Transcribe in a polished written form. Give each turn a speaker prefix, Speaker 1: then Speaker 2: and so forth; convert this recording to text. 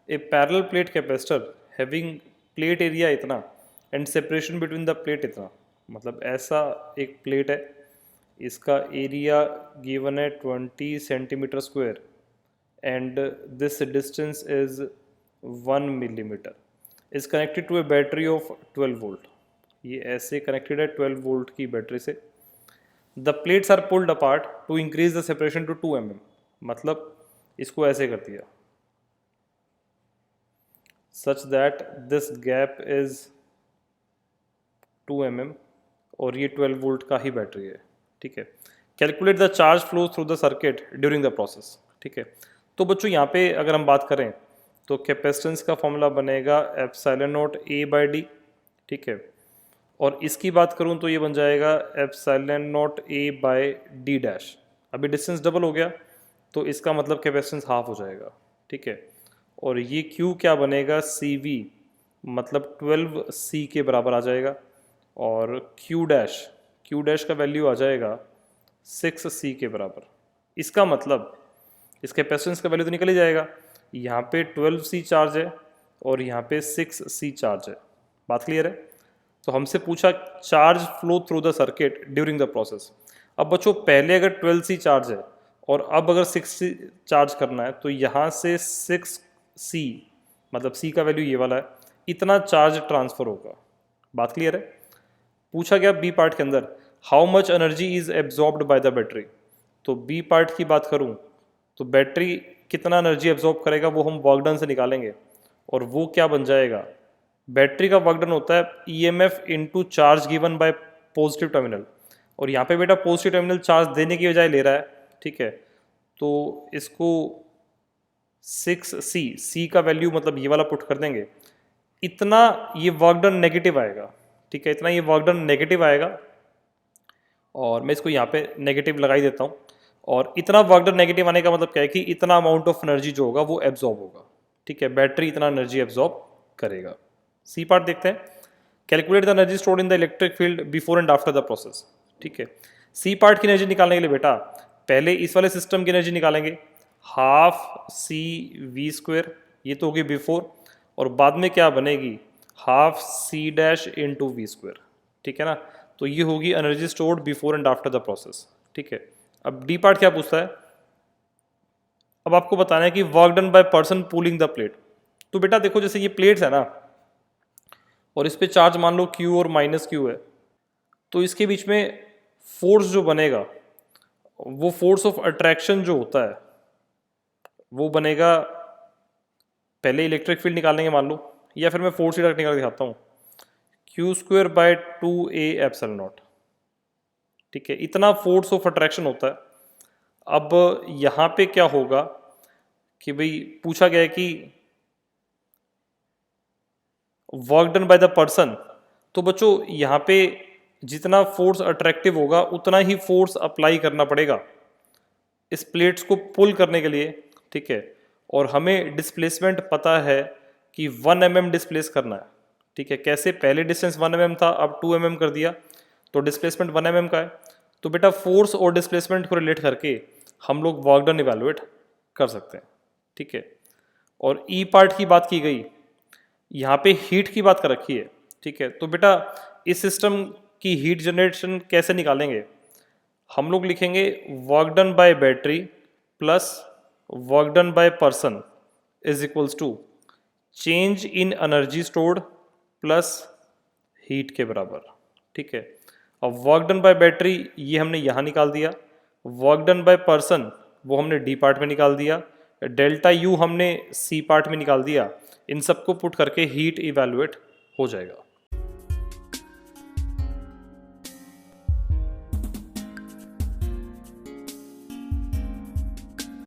Speaker 1: ए parallel plate capacitor having plate area इतना and separation between the plate इतना, मतलब ऐसा एक प्लेट है, इसका एरिया गिवन है 20 centimetre square and this distance is 1 millimetre, is connected to a battery of 12 volt. ये ऐसे कनेक्टेड है 12 वोल्ट की बैटरी से। The plates are pulled apart to increase the separation to 2 mm, मतलब इसको ऐसे कर दिया such that this gap is 2 mm और ये 12 वोल्ट का ही बैटरी है, ठीक है। Calculate the charge flow through the circuit during the process, ठीक है। तो बच्चों यहाँ पे अगर हम बात करें तो कैपेसिटेंस का फॉर्मूला बनेगा epsilon not A by D, ठीक है। और इसकी बात करूँ तो ये बन जाएगा epsilon not A by D dash. अभी डिस्टेंस डबल हो गया तो इसका मतलब कैपेसिटेंस हाफ हो जाएगा, ठीक है। और ये Q क्या बनेगा CV, मतलब 12C के बराबर आ जाएगा। और Q डैश का वैल्यू आ जाएगा 6C के बराबर। इसका मतलब इस कैपेसिटेंस का वैल्यू तो निकल ही जाएगा। यहाँ पे 12C चार्ज है और यहाँ पे 6C चार्ज है। बात क्लियर है? तो हमसे पूछा charge flow through the circuit during the process. अब बच्चों पहले अगर 12C चार्ज है और अब अगर 6C चार्ज करना है तो यहाँ से 6C, मतलब C का वैल्यू ये वाला है, इतना चार्ज ट्रांसफ़र होगा। बात क्लियर है? पूछा गया बी पार्ट के अंदर how much energy is absorbed by the battery. तो बी पार्ट की बात करूं तो बैटरी कितना एनर्जी एब्जॉर्ब करेगा वो हम वर्क डन से निकालेंगे, और वो क्या बन जाएगा, बैटरी का वर्क डन होता है EMF into charge given by positive terminal, और यहाँ पे बेटा पॉजिटिव टर्मिनल चार्ज देने की बजाय ले रहा है, ठीक है। तो इसको 6C का वैल्यू मतलब ये वाला पुट कर देंगे, इतना ये वर्क डन नेगेटिव आएगा, ठीक है, इतना ये वर्क डन नेगेटिव आएगा। और मैं इसको यहाँ पे नेगेटिव लगा ही देता हूँ। और इतना वर्क डन नेगेटिव आने का मतलब क्या है कि इतना अमाउंट ऑफ एनर्जी जो होगा वो एब्जॉर्ब होगा, ठीक है, बैटरी इतना एनर्जी एब्जॉर्ब करेगा। सी पार्ट देखते हैं, calculate the energy stored in the electric field before and after the process, ठीक है। सी पार्ट की एनर्जी निकालने के लिए बेटा पहले इस वाले सिस्टम की एनर्जी निकालेंगे, हाफ सी वी स्क्वेयर, ये तो होगी बिफोर, और बाद में क्या बनेगी half C dash into V square, ठीक है ना। तो ये होगी energy stored before and after the process, ठीक है। अब डी पार्ट क्या पूछता है, अब आपको बताना है कि work done by person pulling the plate. तो बेटा देखो जैसे ये प्लेट्स है ना और इस पे चार्ज मान लो Q और माइनस Q है, तो इसके बीच में फोर्स जो बनेगा वो फोर्स ऑफ अट्रैक्शन जो होता है वो बनेगा, पहले इलेक्ट्रिक फील्ड निकालेंगे मान लो, या फिर मैं फोर्स ही डायरेक्ट निकाल के दिखाता हूँ, Q square by 2A epsilon not, ठीक है, इतना फोर्स ऑफ अट्रैक्शन होता है। अब यहाँ पे क्या होगा कि भाई पूछा गया है कि work done by the person, तो बच्चों यहाँ पे जितना फोर्स अट्रैक्टिव होगा उतना ही फोर्स अप्लाई करना पड़ेगा इस प्लेट्स को पुल करने के लिए, ठीक है। और हमें डिस्प्लेसमेंट पता है कि 1 mm डिस्प्लेस करना है, ठीक है। कैसे, पहले डिस्टेंस 1 mm था अब 2 mm कर दिया, तो डिस्प्लेसमेंट 1 mm का है। तो बेटा फोर्स और डिस्प्लेसमेंट को रिलेट करके हम लोग वर्क डन इवेलुएट कर सकते हैं, ठीक है। और ई पार्ट की बात की गई, यहाँ पे हीट की बात कर रखी है, ठीक है। तो बेटा इस सिस्टम की हीट जनरेशन कैसे निकालेंगे, हम लोग लिखेंगे work done by battery plus work done by person is equals to change in energy stored plus heat के बराबर, ठीक है। अब वर्क डन बाय बैटरी ये हमने यहाँ निकाल दिया, वर्क डन बाय पर्सन वो हमने डी पार्ट में निकाल दिया, डेल्टा यू हमने सी पार्ट में निकाल दिया, इन सबको पुट करके हीट इवैल्यूएट हो जाएगा।